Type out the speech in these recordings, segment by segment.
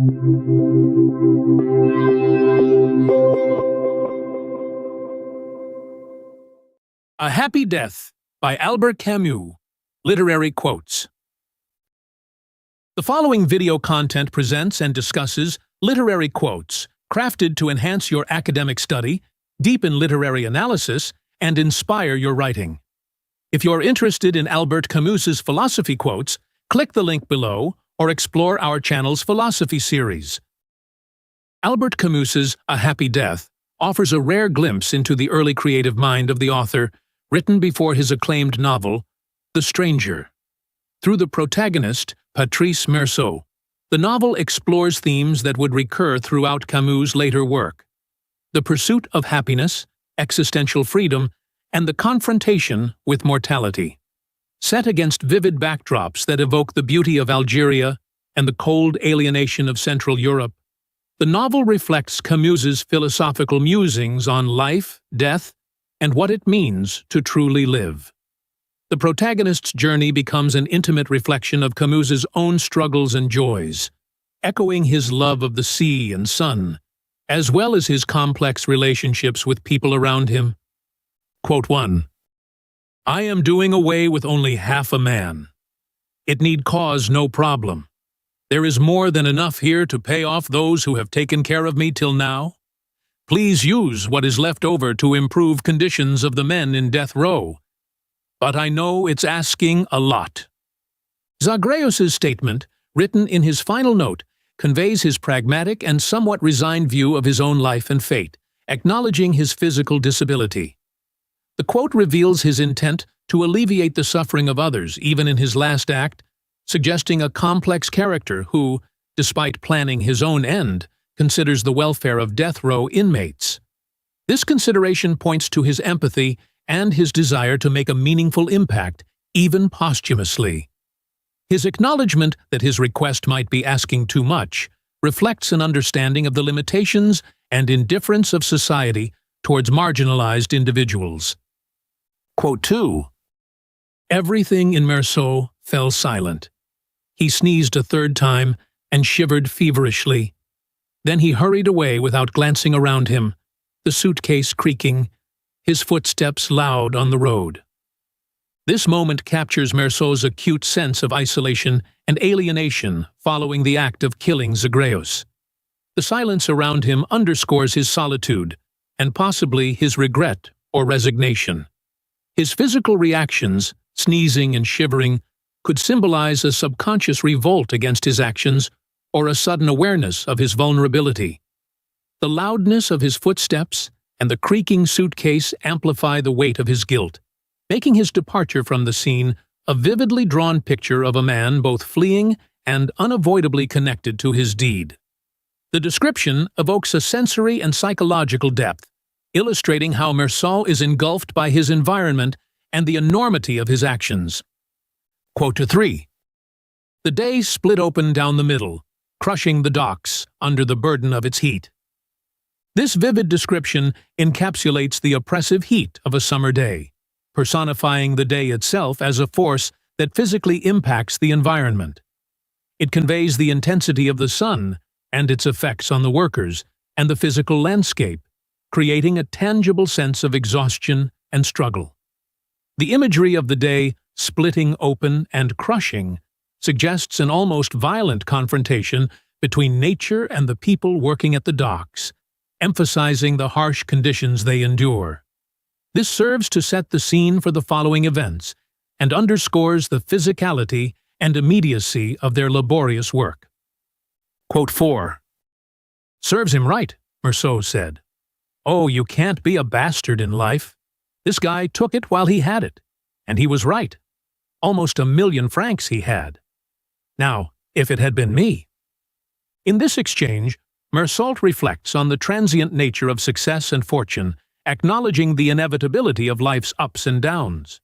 A Happy Death by Albert Camus. Literary Quotes. The following video content presents and discusses literary quotes crafted to enhance your academic study, deepen literary analysis, and inspire your writing. If you're interested in Albert Camus's philosophy quotes, click the link below or explore our channel's philosophy series. Albert Camus's A Happy Death offers a rare glimpse into the early creative mind of the author, written before his acclaimed novel, The Stranger. Through the protagonist, Patrice Meursault, the novel explores themes that would recur throughout Camus' later work: the pursuit of happiness, existential freedom, and the confrontation with mortality. Set against vivid backdrops that evoke the beauty of Algeria and the cold alienation of Central Europe, the novel reflects Camus's philosophical musings on life, death, and what it means to truly live. The protagonist's journey becomes an intimate reflection of Camus's own struggles and joys, echoing his love of the sea and sun, as well as his complex relationships with people around him. Quote 1. I am doing away with only half a man. It need cause no problem. There is more than enough here to pay off those who have taken care of me till now. Please use what is left over to improve conditions of the men in death row. But I know it's asking a lot. Zagreus's statement, written in his final note, conveys his pragmatic and somewhat resigned view of his own life and fate, acknowledging his physical disability. The quote reveals his intent to alleviate the suffering of others, even in his last act, suggesting a complex character who, despite planning his own end, considers the welfare of death row inmates. This consideration points to his empathy and his desire to make a meaningful impact, even posthumously. His acknowledgement that his request might be asking too much reflects an understanding of the limitations and indifference of society towards marginalized individuals. Quote 2. Everything in Meursault fell silent. He sneezed a third time and shivered feverishly. Then he hurried away without glancing around him, the suitcase creaking, his footsteps loud on the road. This moment captures Meursault's acute sense of isolation and alienation following the act of killing Zagreus. The silence around him underscores his solitude, and possibly his regret or resignation. His physical reactions, sneezing and shivering, could symbolize a subconscious revolt against his actions or a sudden awareness of his vulnerability. The loudness of his footsteps and the creaking suitcase amplify the weight of his guilt, making his departure from the scene a vividly drawn picture of a man both fleeing and unavoidably connected to his deed. The description evokes a sensory and psychological depth, illustrating how Meursault is engulfed by his environment and the enormity of his actions. Quote 3. The day split open down the middle, crushing the docks under the burden of its heat. This vivid description encapsulates the oppressive heat of a summer day, personifying the day itself as a force that physically impacts the environment. It conveys the intensity of the sun and its effects on the workers and the physical landscape, creating a tangible sense of exhaustion and struggle. The imagery of the day splitting open and crushing suggests an almost violent confrontation between nature and the people working at the docks, emphasizing the harsh conditions they endure. This serves to set the scene for the following events and underscores the physicality and immediacy of their laborious work. Quote 4. Serves him right, Meursault said. Oh, you can't be a bastard in life. This guy took it while he had it, and he was right. Almost 1,000,000 francs he had. Now, if it had been me. In this exchange, Meursault reflects on the transient nature of success and fortune, acknowledging the inevitability of life's ups and downs.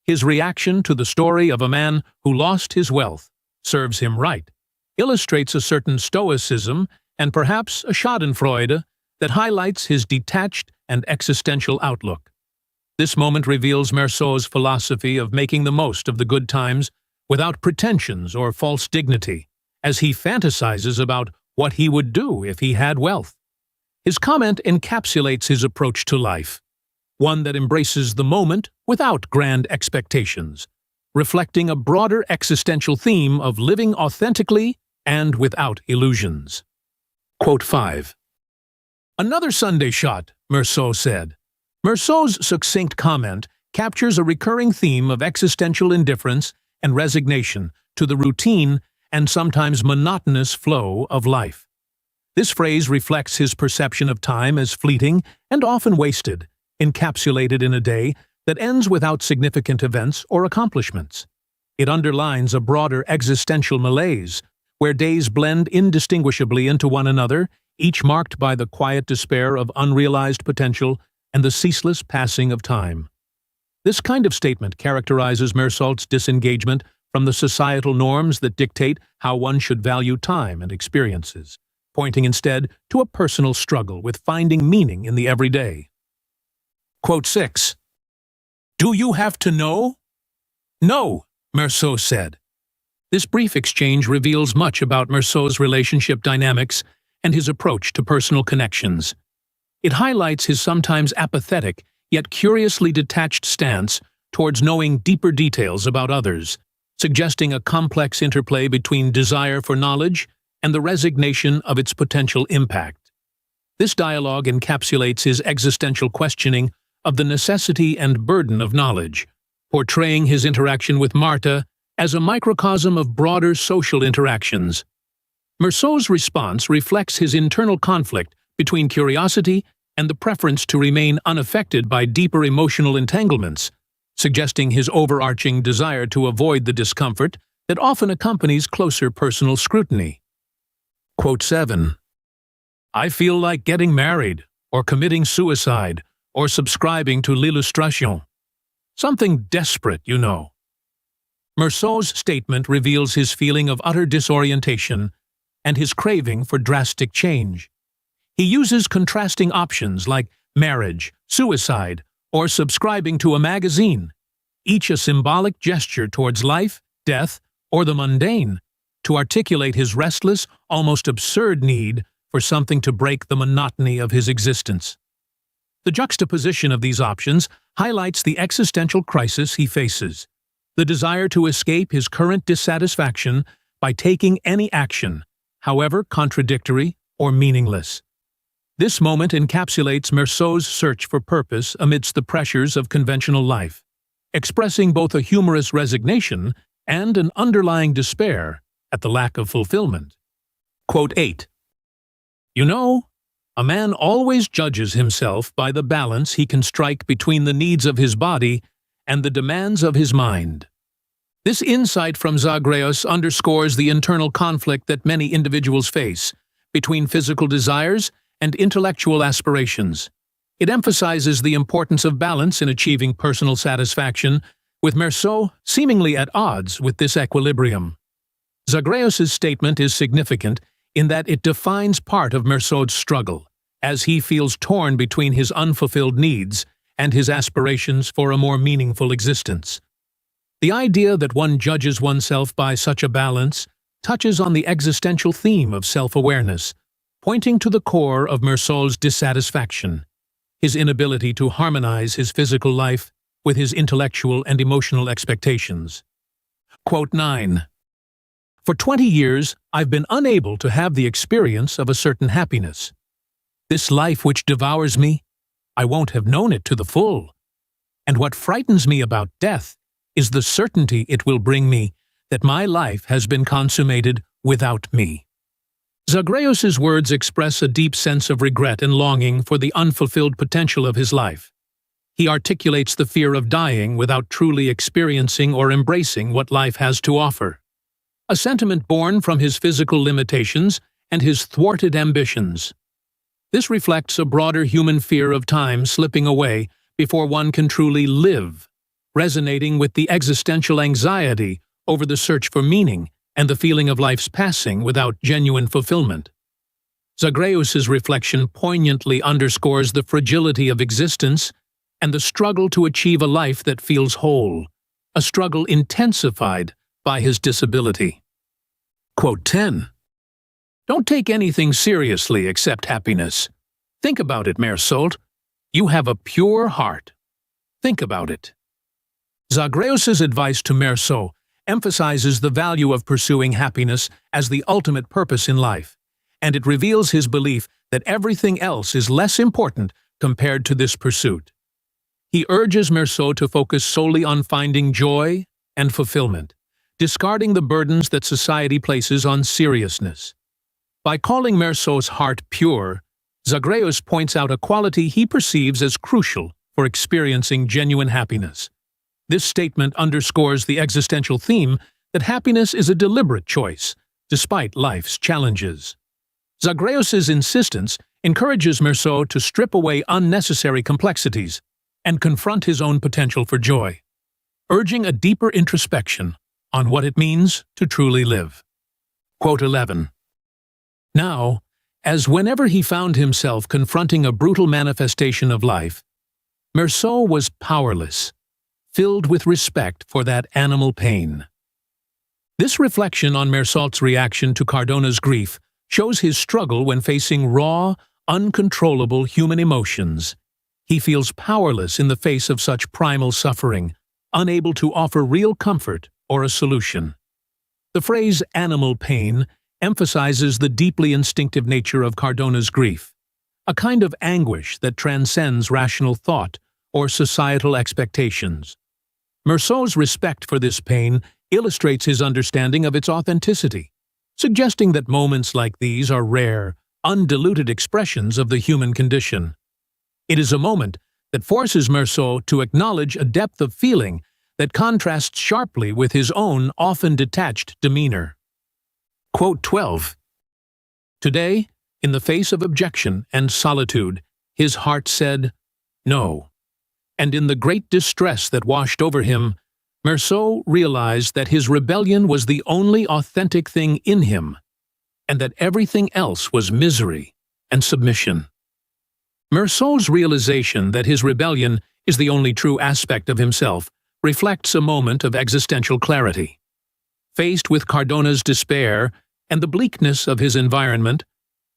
His reaction to the story of a man who lost his wealth, serves him right, illustrates a certain stoicism and perhaps a schadenfreude that highlights his detached and existential outlook. This moment reveals Meursault's philosophy of making the most of the good times without pretensions or false dignity, as he fantasizes about what he would do if he had wealth. His comment encapsulates his approach to life, one that embraces the moment without grand expectations, reflecting a broader existential theme of living authentically and without illusions. Quote 5. Another Sunday shot, Meursault said. Meursault's succinct comment captures a recurring theme of existential indifference and resignation to the routine and sometimes monotonous flow of life. This phrase reflects his perception of time as fleeting and often wasted, encapsulated in a day that ends without significant events or accomplishments. It underlines a broader existential malaise, where days blend indistinguishably into one another, each marked by the quiet despair of unrealized potential and the ceaseless passing of time. This kind of statement characterizes Meursault's disengagement from the societal norms that dictate how one should value time and experiences, pointing instead to a personal struggle with finding meaning in the everyday. Quote 6. Do you have to know? No, Meursault said. This brief exchange reveals much about Meursault's relationship dynamics and his approach to personal connections. It highlights his sometimes apathetic yet curiously detached stance towards knowing deeper details about others, suggesting a complex interplay between desire for knowledge and the resignation of its potential impact. This dialogue encapsulates his existential questioning of the necessity and burden of knowledge, portraying his interaction with Martha as a microcosm of broader social interactions. Meursault's response reflects his internal conflict between curiosity and the preference to remain unaffected by deeper emotional entanglements, suggesting his overarching desire to avoid the discomfort that often accompanies closer personal scrutiny. Quote 7. I feel like getting married, or committing suicide, or subscribing to l'illustration. Something desperate, you know. Meursault's statement reveals his feeling of utter disorientation and his craving for drastic change. He uses contrasting options like marriage, suicide, or subscribing to a magazine, each a symbolic gesture towards life, death, or the mundane, to articulate his restless, almost absurd need for something to break the monotony of his existence. The juxtaposition of these options highlights the existential crisis he faces, the desire to escape his current dissatisfaction by taking any action, however contradictory or meaningless. This moment encapsulates Meursault's search for purpose amidst the pressures of conventional life, expressing both a humorous resignation and an underlying despair at the lack of fulfillment. Quote 8. You know, a man always judges himself by the balance he can strike between the needs of his body and the demands of his mind. This insight from Zagreus underscores the internal conflict that many individuals face between physical desires and intellectual aspirations. It emphasizes the importance of balance in achieving personal satisfaction, with Meursault seemingly at odds with this equilibrium. Zagreus's statement is significant in that it defines part of Meursault's struggle, as he feels torn between his unfulfilled needs and his aspirations for a more meaningful existence. The idea that one judges oneself by such a balance touches on the existential theme of self-awareness, pointing to the core of Meursault's dissatisfaction, his inability to harmonize his physical life with his intellectual and emotional expectations. Quote 9. For 20 years, I've been unable to have the experience of a certain happiness. This life which devours me, I won't have known it to the full. And what frightens me about death is the certainty it will bring me that my life has been consummated without me. Zagreus's words express a deep sense of regret and longing for the unfulfilled potential of his life. He articulates the fear of dying without truly experiencing or embracing what life has to offer, a sentiment born from his physical limitations and his thwarted ambitions. This reflects a broader human fear of time slipping away before one can truly live, resonating with the existential anxiety over the search for meaning and the feeling of life's passing without genuine fulfillment. Zagreus's reflection poignantly underscores the fragility of existence and the struggle to achieve a life that feels whole, a struggle intensified by his disability. Quote 10. Don't take anything seriously except happiness. Think about it, Mère Sault. You have a pure heart. Think about it. Zagreus's advice to Mère Sault emphasizes the value of pursuing happiness as the ultimate purpose in life, and it reveals his belief that everything else is less important compared to this pursuit. He urges Mère Sault to focus solely on finding joy and fulfillment, discarding the burdens that society places on seriousness. By calling Mère Sault's heart pure, Zagreus points out a quality he perceives as crucial for experiencing genuine happiness. This statement underscores the existential theme that happiness is a deliberate choice, despite life's challenges. Zagreus's insistence encourages Mère Sault to strip away unnecessary complexities and confront his own potential for joy, urging a deeper introspection on what it means to truly live. Quote 11. Now, as whenever he found himself confronting a brutal manifestation of life, Mère Sault was powerless, filled with respect for that animal pain. This reflection on Mère Sault's reaction to Cardona's grief shows his struggle when facing raw, uncontrollable human emotions. He feels powerless in the face of such primal suffering, unable to offer real comfort or a solution. The phrase animal pain emphasizes the deeply instinctive nature of Cardona's grief, a kind of anguish that transcends rational thought or societal expectations. Mère Sault's respect for this pain illustrates his understanding of its authenticity, suggesting that moments like these are rare, undiluted expressions of the human condition. It is a moment that forces Mère Sault to acknowledge a depth of feeling that contrasts sharply with his own often detached demeanor. Quote 12. Today, in the face of objection and solitude, his heart said, "No." And in the great distress that washed over him, Mère Sault realized that his rebellion was the only authentic thing in him, and that everything else was misery and submission. Mère Sault's realization that his rebellion is the only true aspect of himself reflects a moment of existential clarity. Faced with Cardona's despair and the bleakness of his environment,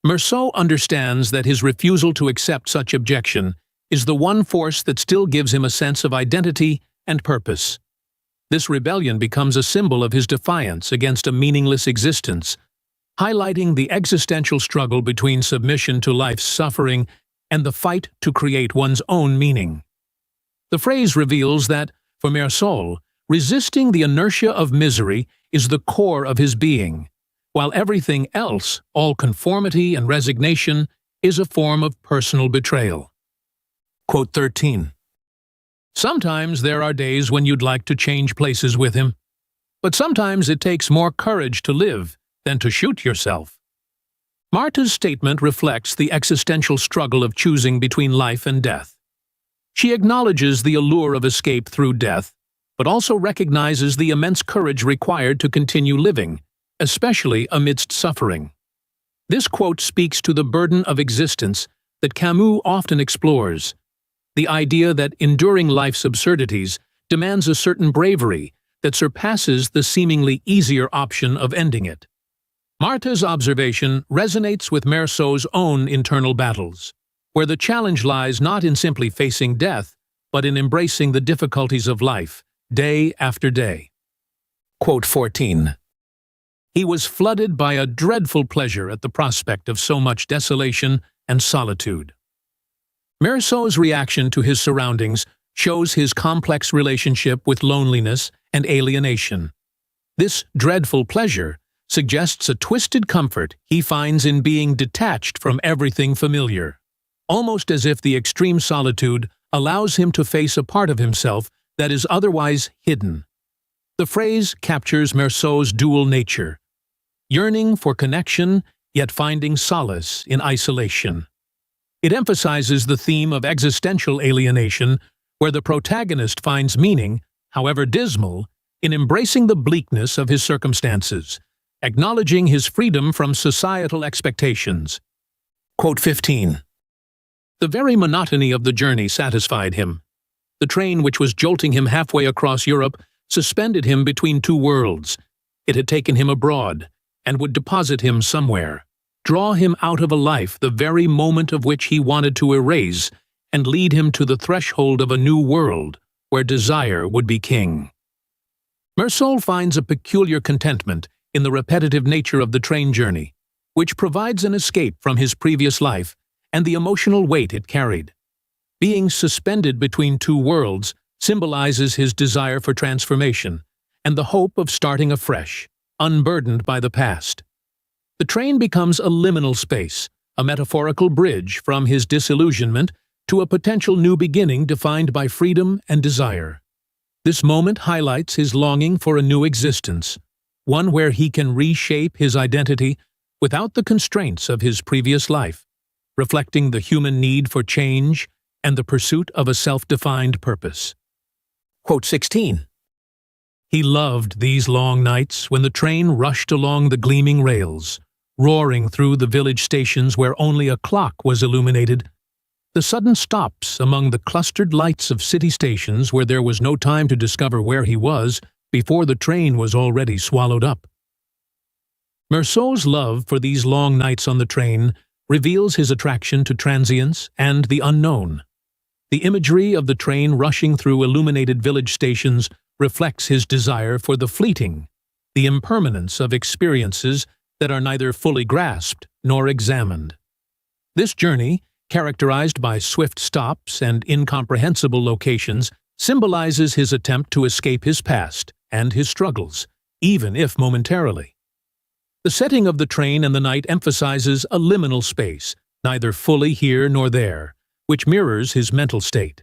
Mère Sault understands that his refusal to accept such objection is the one force that still gives him a sense of identity and purpose. This rebellion becomes a symbol of his defiance against a meaningless existence, highlighting the existential struggle between submission to life's suffering and the fight to create one's own meaning. The phrase reveals that, for Mère Sault, resisting the inertia of misery is the core of his being, while everything else, all conformity and resignation, is a form of personal betrayal. Quote 13. Sometimes there are days when you'd like to change places with him, but sometimes it takes more courage to live than to shoot yourself. Martha's statement reflects the existential struggle of choosing between life and death. She acknowledges the allure of escape through death, but also recognizes the immense courage required to continue living, especially amidst suffering. This quote speaks to the burden of existence that Camus often explores, the idea that enduring life's absurdities demands a certain bravery that surpasses the seemingly easier option of ending it. Martha's observation resonates with Mère Sault's own internal battles, where the challenge lies not in simply facing death, but in embracing the difficulties of life, day after day. Quote 14. He was flooded by a dreadful pleasure at the prospect of so much desolation and solitude. Mère Sault's reaction to his surroundings shows his complex relationship with loneliness and alienation. This dreadful pleasure suggests a twisted comfort he finds in being detached from everything familiar, almost as if the extreme solitude allows him to face a part of himself that is otherwise hidden. The phrase captures Mère Sault's dual nature, yearning for connection yet finding solace in isolation. It emphasizes the theme of existential alienation, where the protagonist finds meaning, however dismal, in embracing the bleakness of his circumstances, acknowledging his freedom from societal expectations. Quote 15. The very monotony of the journey satisfied him. The train which was jolting him halfway across Europe suspended him between two worlds. It had taken him abroad, and would deposit him somewhere, draw him out of a life the very moment of which he wanted to erase, and lead him to the threshold of a new world where desire would be king. Meursault finds a peculiar contentment in the repetitive nature of the train journey, which provides an escape from his previous life and the emotional weight it carried. Being suspended between two worlds symbolizes his desire for transformation and the hope of starting afresh, unburdened by the past. The train becomes a liminal space, a metaphorical bridge from his disillusionment to a potential new beginning defined by freedom and desire. This moment highlights his longing for a new existence, one where he can reshape his identity without the constraints of his previous life, reflecting the human need for change and the pursuit of a self-defined purpose. Quote 16. He loved these long nights when the train rushed along the gleaming rails, roaring through the village stations where only a clock was illuminated, the sudden stops among the clustered lights of city stations where there was no time to discover where he was before the train was already swallowed up. Meursault's love for these long nights on the train reveals his attraction to transience and the unknown. The imagery of the train rushing through illuminated village stations reflects his desire for the fleeting, the impermanence of experiences that are neither fully grasped nor examined. This journey, characterized by swift stops and incomprehensible locations, symbolizes his attempt to escape his past and his struggles, even if momentarily. The setting of the train and the night emphasizes a liminal space, neither fully here nor there, which mirrors his mental state.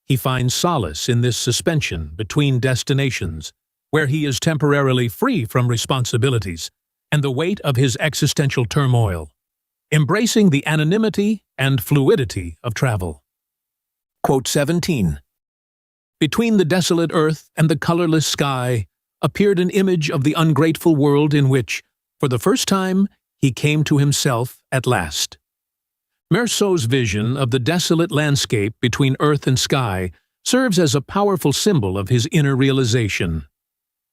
He finds solace in this suspension between destinations, where he is temporarily free from responsibilities and the weight of his existential turmoil, embracing the anonymity and fluidity of travel. Quote 17. Between the desolate earth and the colorless sky appeared an image of the ungrateful world in which, for the first time, he came to himself at last. Meursault's vision of the desolate landscape between earth and sky serves as a powerful symbol of his inner realization.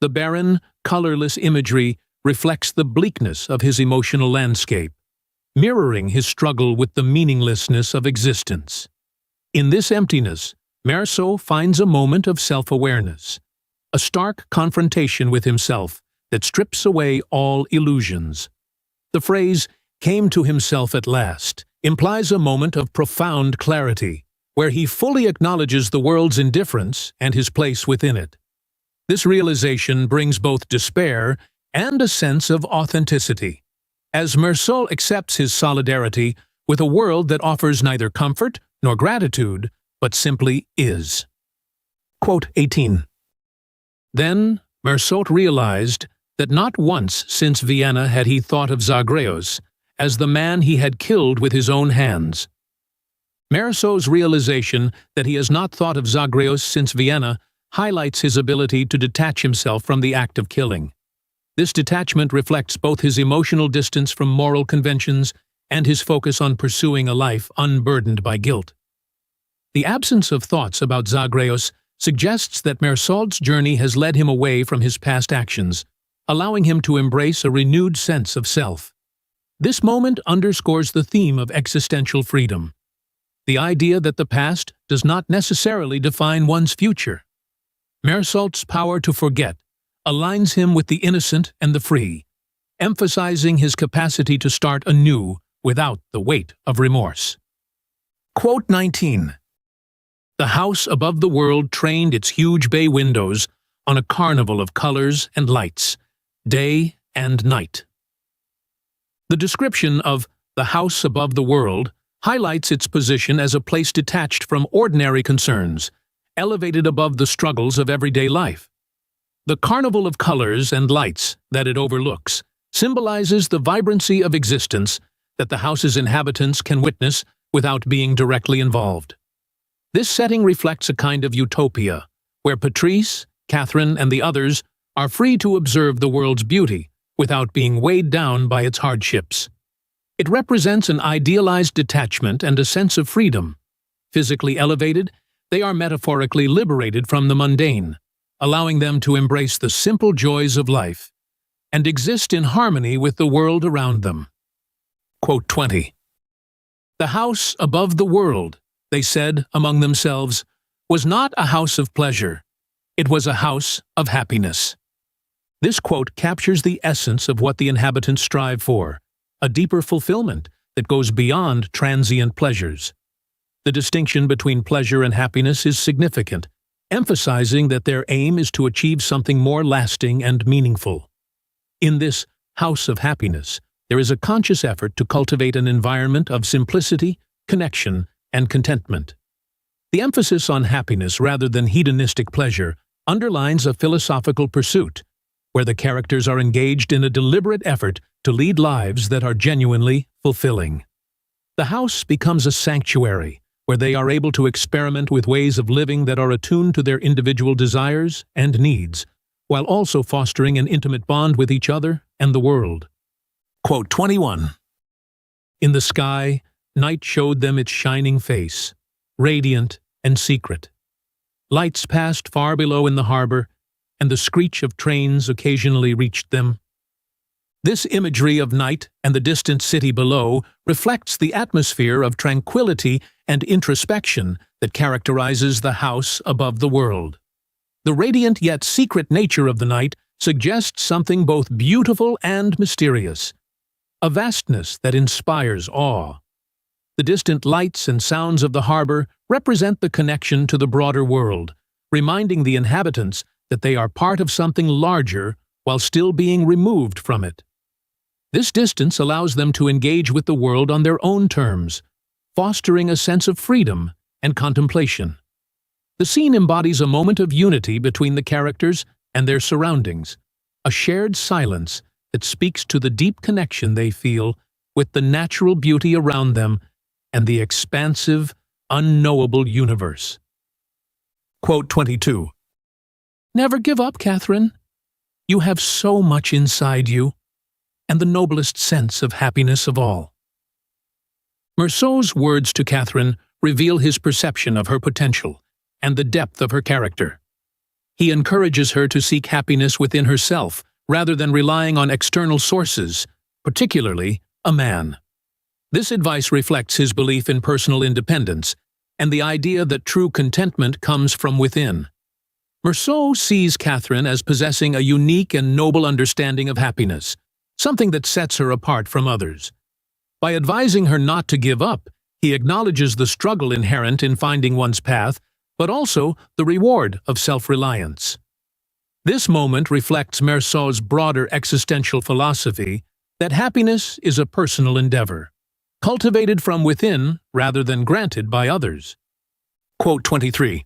The barren, colorless imagery reflects the bleakness of his emotional landscape, mirroring his struggle with the meaninglessness of existence. In this emptiness, Meursault finds a moment of self-awareness, a stark confrontation with himself that strips away all illusions. The phrase, "came to himself at last," implies a moment of profound clarity, where he fully acknowledges the world's indifference and his place within it. This realization brings both despair and a sense of authenticity, as Meursault accepts his solidarity with a world that offers neither comfort nor gratitude, but simply is. Quote 18. Then Meursault realized that not once since Vienna had he thought of Zagreus as the man he had killed with his own hands. Meursault's realization that he has not thought of Zagreus since Vienna highlights his ability to detach himself from the act of killing. This detachment reflects both his emotional distance from moral conventions and his focus on pursuing a life unburdened by guilt. The absence of thoughts about Zagreus suggests that Meursault's journey has led him away from his past actions, allowing him to embrace a renewed sense of self. This moment underscores the theme of existential freedom, the idea that the past does not necessarily define one's future. Meursault's power to forget aligns him with the innocent and the free, emphasizing his capacity to start anew without the weight of remorse. Quote 19. The house above the world trained its huge bay windows on a carnival of colors and lights, day and night. The description of the house above the world highlights its position as a place detached from ordinary concerns, elevated above the struggles of everyday life. The carnival of colors and lights that it overlooks symbolizes the vibrancy of existence that the house's inhabitants can witness without being directly involved. This setting reflects a kind of utopia, where Patrice, Catherine, and the others are free to observe the world's beauty without being weighed down by its hardships. It represents an idealized detachment and a sense of freedom. Physically elevated, they are metaphorically liberated from the mundane, allowing them to embrace the simple joys of life and exist in harmony with the world around them. Quote 20. The house above the world, they said among themselves, was not a house of pleasure. It was a house of happiness. This quote captures the essence of what the inhabitants strive for, a deeper fulfillment that goes beyond transient pleasures. The distinction between pleasure and happiness is significant, emphasizing that their aim is to achieve something more lasting and meaningful. In this house of happiness, there is a conscious effort to cultivate an environment of simplicity, connection, and contentment. The emphasis on happiness rather than hedonistic pleasure underlines a philosophical pursuit, where the characters are engaged in a deliberate effort to lead lives that are genuinely fulfilling. The house becomes a sanctuary, where they are able to experiment with ways of living that are attuned to their individual desires and needs, while also fostering an intimate bond with each other and the world. Quote 21. In the sky, night showed them its shining face, radiant and secret. Lights passed far below in the harbor, and the screech of trains occasionally reached them. This imagery of night and the distant city below reflects the atmosphere of tranquility and introspection that characterizes the house above the world. The radiant yet secret nature of the night suggests something both beautiful and mysterious, a vastness that inspires awe. The distant lights and sounds of the harbor represent the connection to the broader world, reminding the inhabitants that they are part of something larger while still being removed from it. This distance allows them to engage with the world on their own terms, fostering a sense of freedom and contemplation. The scene embodies a moment of unity between the characters and their surroundings, a shared silence that speaks to the deep connection they feel with the natural beauty around them and the expansive, unknowable universe. Quote 22. Never give up, Catherine. You have so much inside you, and the noblest sense of happiness of all. Meursault's words to Catherine reveal his perception of her potential and the depth of her character. He encourages her to seek happiness within herself rather than relying on external sources, particularly a man. This advice reflects his belief in personal independence and the idea that true contentment comes from within. Meursault sees Catherine as possessing a unique and noble understanding of happiness, something that sets her apart from others. By advising her not to give up, he acknowledges the struggle inherent in finding one's path, but also the reward of self-reliance. This moment reflects Meursault's broader existential philosophy that happiness is a personal endeavor, cultivated from within rather than granted by others. Quote 23.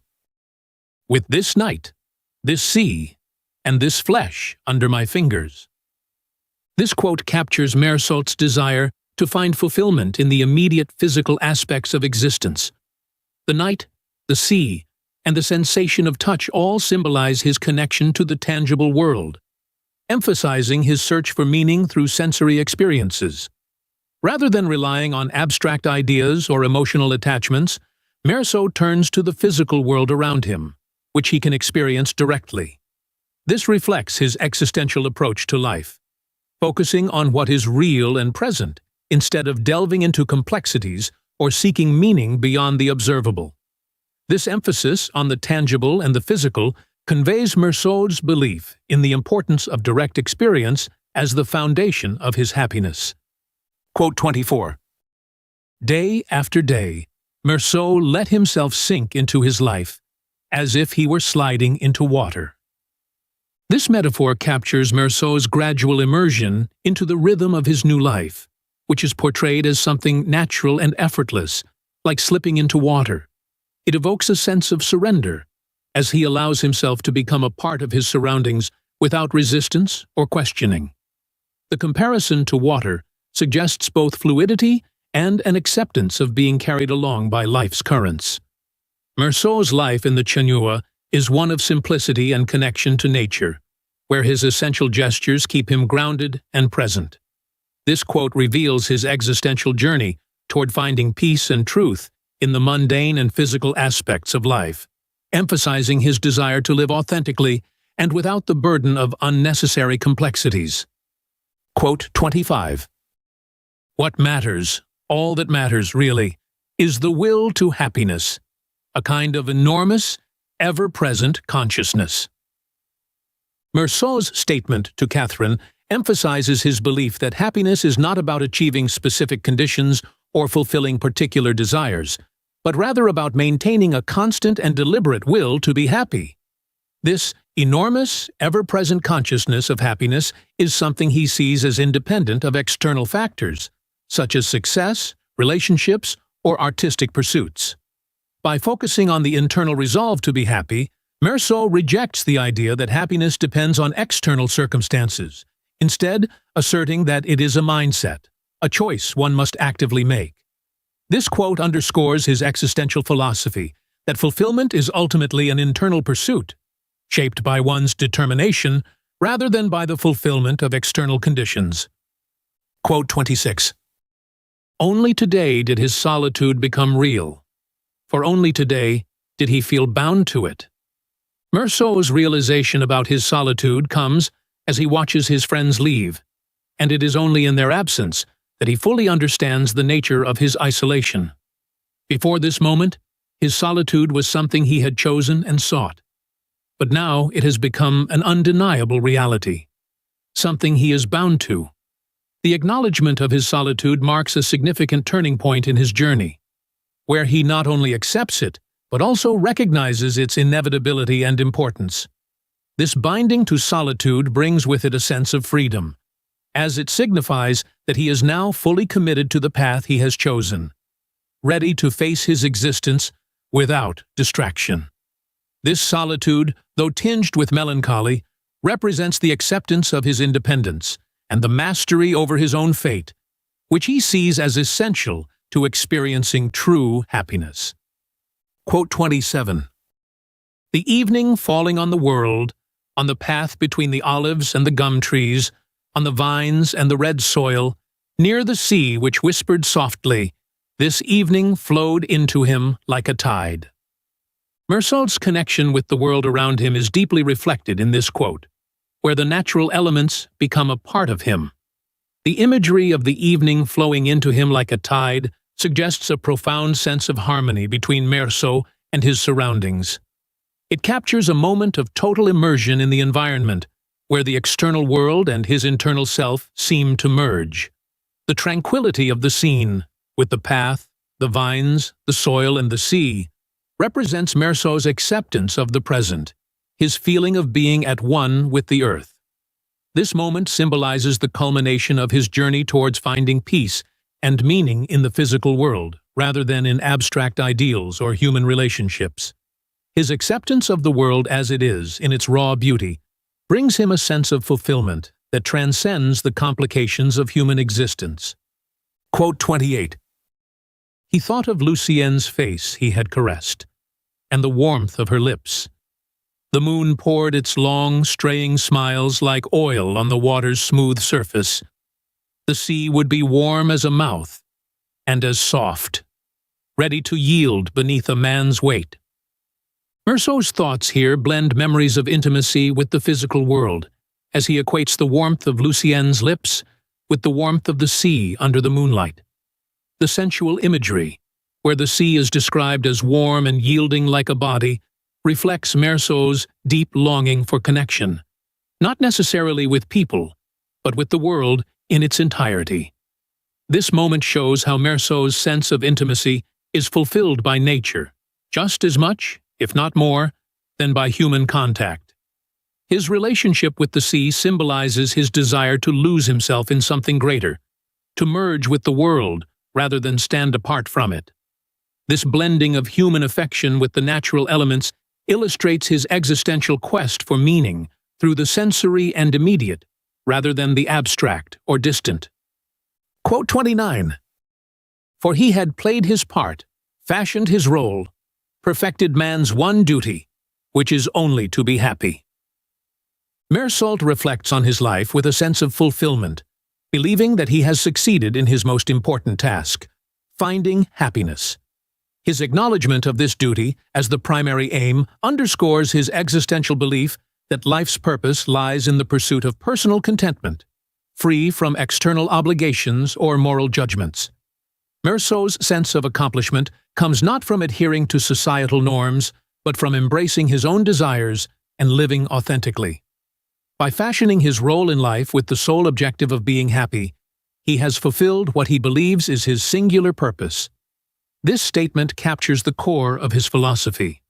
With this night, this sea, and this flesh under my fingers. This quote captures Meursault's desire to find fulfillment in the immediate physical aspects of existence. The night, the sea, and the sensation of touch all symbolize his connection to the tangible world, emphasizing his search for meaning through sensory experiences. Rather than relying on abstract ideas or emotional attachments, Meursault turns to the physical world around him, which he can experience directly. This reflects his existential approach to life, focusing on what is real and present, instead of delving into complexities or seeking meaning beyond the observable. This emphasis on the tangible and the physical conveys Meursault's belief in the importance of direct experience as the foundation of his happiness. Quote 24. Day after day, Meursault let himself sink into his life, as if he were sliding into water. This metaphor captures Meursault's gradual immersion into the rhythm of his new life, which is portrayed as something natural and effortless, like slipping into water. It evokes a sense of surrender, as he allows himself to become a part of his surroundings without resistance or questioning. The comparison to water suggests both fluidity and an acceptance of being carried along by life's currents. Meursault's life in the Chanois is one of simplicity and connection to nature, where his essential gestures keep him grounded and present. This quote reveals his existential journey toward finding peace and truth in the mundane and physical aspects of life, emphasizing his desire to live authentically and without the burden of unnecessary complexities. Quote 25. What matters, all that matters really, is the will to happiness, a kind of enormous, ever-present consciousness. Meursault's statement to Catherine emphasizes his belief that happiness is not about achieving specific conditions or fulfilling particular desires, but rather about maintaining a constant and deliberate will to be happy. This enormous, ever-present consciousness of happiness is something he sees as independent of external factors, such as success, relationships, or artistic pursuits. By focusing on the internal resolve to be happy, Meursault rejects the idea that happiness depends on external circumstances, instead asserting that it is a mindset, a choice one must actively make. This quote underscores his existential philosophy that fulfillment is ultimately an internal pursuit, shaped by one's determination rather than by the fulfillment of external conditions. Quote 26. Only today did his solitude become real, for only today did he feel bound to it. Meursault's realization about his solitude comes as he watches his friends leave, and it is only in their absence that he fully understands the nature of his isolation. Before this moment, his solitude was something he had chosen and sought, but now it has become an undeniable reality, something he is bound to. The acknowledgement of his solitude marks a significant turning point in his journey, where he not only accepts it, but also recognizes its inevitability and importance. This binding to solitude brings with it a sense of freedom, as it signifies that he is now fully committed to the path he has chosen, ready to face his existence without distraction. This solitude, though tinged with melancholy, represents the acceptance of his independence and the mastery over his own fate, which he sees as essential to experiencing true happiness. Quote 27. The evening falling on the world, on the path between the olives and the gum trees, on the vines and the red soil, near the sea which whispered softly, this evening flowed into him like a tide. Meursault's connection with the world around him is deeply reflected in this quote, where the natural elements become a part of him. The imagery of the evening flowing into him like a tide suggests a profound sense of harmony between Meursault and his surroundings. It captures a moment of total immersion in the environment, where the external world and his internal self seem to merge. The tranquility of the scene, with the path, the vines, the soil, and the sea, represents Meursault's acceptance of the present, his feeling of being at one with the earth. This moment symbolizes the culmination of his journey towards finding peace and meaning in the physical world, rather than in abstract ideals or human relationships. His acceptance of the world as it is, in its raw beauty, brings him a sense of fulfillment that transcends the complications of human existence. Quote 28. He thought of Lucienne's face he had caressed, and the warmth of her lips. The moon poured its long, straying smiles like oil on the water's smooth surface. The sea would be warm as a mouth, and as soft, ready to yield beneath a man's weight. Meursault's thoughts here blend memories of intimacy with the physical world, as he equates the warmth of Lucienne's lips with the warmth of the sea under the moonlight. The sensual imagery, where the sea is described as warm and yielding like a body, reflects Meursault's deep longing for connection, not necessarily with people, but with the world in its entirety. This moment shows how Meursault's sense of intimacy is fulfilled by nature, just as much, if not more, than by human contact. His relationship with the sea symbolizes his desire to lose himself in something greater, to merge with the world rather than stand apart from it. This blending of human affection with the natural elements illustrates his existential quest for meaning through the sensory and immediate, rather than the abstract or distant. Quote 29. For he had played his part, fashioned his role, perfected man's one duty, which is only to be happy. Meursault reflects on his life with a sense of fulfillment, believing that he has succeeded in his most important task, finding happiness. His acknowledgement of this duty as the primary aim underscores his existential belief that life's purpose lies in the pursuit of personal contentment, free from external obligations or moral judgments. Meursault's sense of accomplishment comes not from adhering to societal norms, but from embracing his own desires and living authentically. By fashioning his role in life with the sole objective of being happy, he has fulfilled what he believes is his singular purpose. This statement captures the core of his philosophy,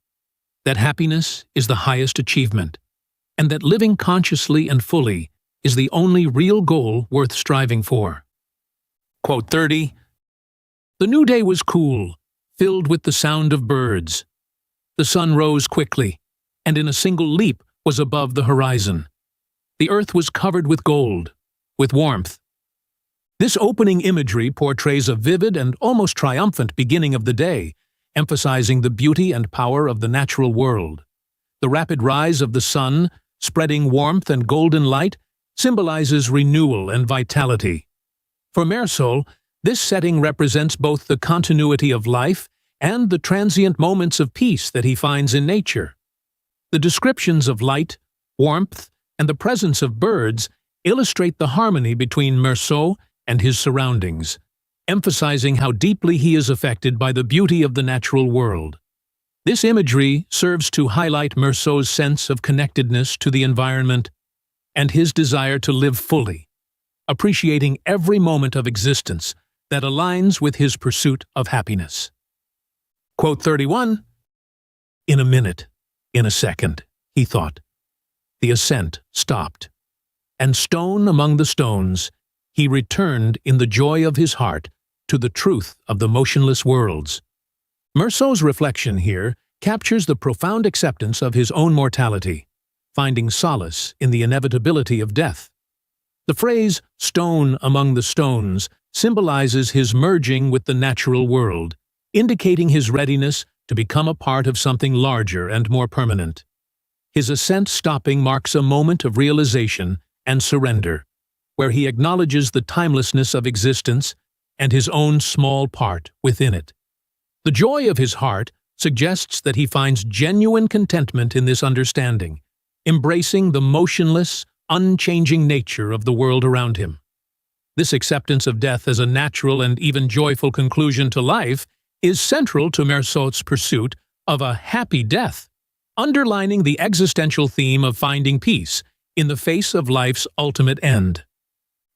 that happiness is the highest achievement, and that living consciously and fully is the only real goal worth striving for. Quote 30. The new day was cool, filled with the sound of birds. The sun rose quickly, and in a single leap was above the horizon. The earth was covered with gold, with warmth. This opening imagery portrays a vivid and almost triumphant beginning of the day, emphasizing the beauty and power of the natural world. The rapid rise of the sun, spreading warmth and golden light, symbolizes renewal and vitality. For Meursault, this setting represents both the continuity of life and the transient moments of peace that he finds in nature. The descriptions of light, warmth, and the presence of birds illustrate the harmony between Meursault and his surroundings, emphasizing how deeply he is affected by the beauty of the natural world. This imagery serves to highlight Meursault's sense of connectedness to the environment and his desire to live fully, appreciating every moment of existence that aligns with his pursuit of happiness. Quote 31. In a minute, in a second, he thought. The ascent stopped, and stone among the stones, he returned in the joy of his heart to the truth of the motionless worlds. Meursault's reflection here captures the profound acceptance of his own mortality, finding solace in the inevitability of death. The phrase, stone among the stones, symbolizes his merging with the natural world, indicating his readiness to become a part of something larger and more permanent. His ascent stopping marks a moment of realization and surrender, where he acknowledges the timelessness of existence and his own small part within it. The joy of his heart suggests that he finds genuine contentment in this understanding, embracing the motionless, unchanging nature of the world around him. This acceptance of death as a natural and even joyful conclusion to life is central to Meursault's pursuit of a happy death, underlining the existential theme of finding peace in the face of life's ultimate end.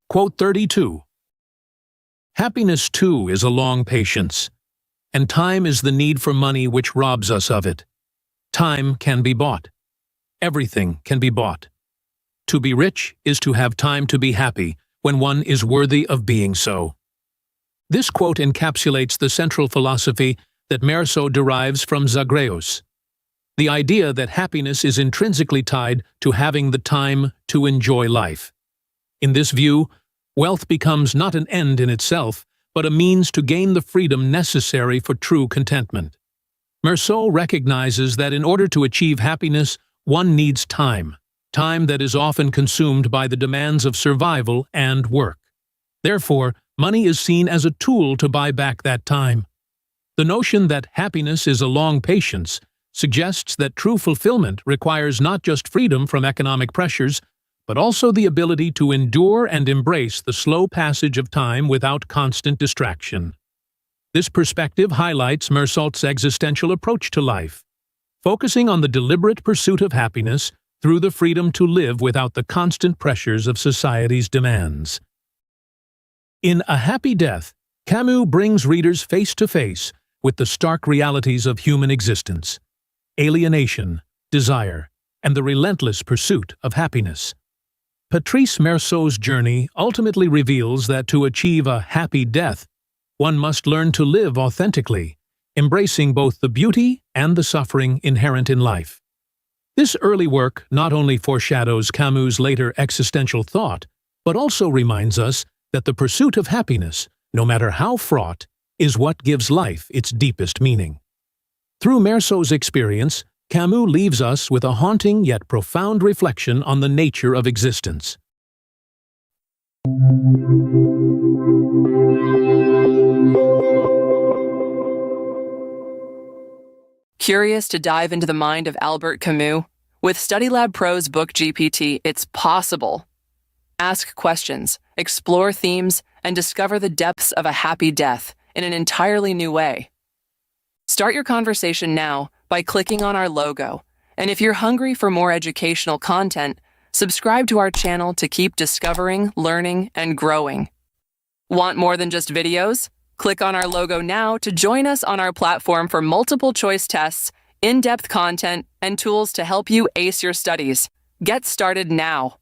Quote 32. Happiness, too, is a long patience, and time is the need for money which robs us of it. Time can be bought. Everything can be bought. To be rich is to have time to be happy when one is worthy of being so. This quote encapsulates the central philosophy that Meursault derives from Zagreus, the idea that happiness is intrinsically tied to having the time to enjoy life. In this view, wealth becomes not an end in itself, but a means to gain the freedom necessary for true contentment. Meursault recognizes that in order to achieve happiness, one needs time that is often consumed by the demands of survival and work. Therefore, money is seen as a tool to buy back that time. The notion that happiness is a long patience suggests that true fulfillment requires not just freedom from economic pressures, but also the ability to endure and embrace the slow passage of time without constant distraction. This perspective highlights Meursault's existential approach to life, focusing on the deliberate pursuit of happiness through the freedom to live without the constant pressures of society's demands. In A Happy Death, Camus brings readers face to face with the stark realities of human existence: alienation, desire, and the relentless pursuit of happiness. Patrice Meursault's journey ultimately reveals that to achieve a happy death, one must learn to live authentically, embracing both the beauty and the suffering inherent in life. This early work not only foreshadows Camus' later existential thought, but also reminds us that the pursuit of happiness, no matter how fraught, is what gives life its deepest meaning. Through Meursault's experience, Camus leaves us with a haunting yet profound reflection on the nature of existence. Curious to dive into the mind of Albert Camus? With StudyLab Pro's Book GPT, it's possible. Ask questions, explore themes, and discover the depths of a happy death in an entirely new way. Start your conversation now by clicking on our logo. And if you're hungry for more educational content, subscribe to our channel to keep discovering, learning, and growing. Want more than just videos? Click on our logo now to join us on our platform for multiple choice tests, in-depth content, and tools to help you ace your studies. Get started now.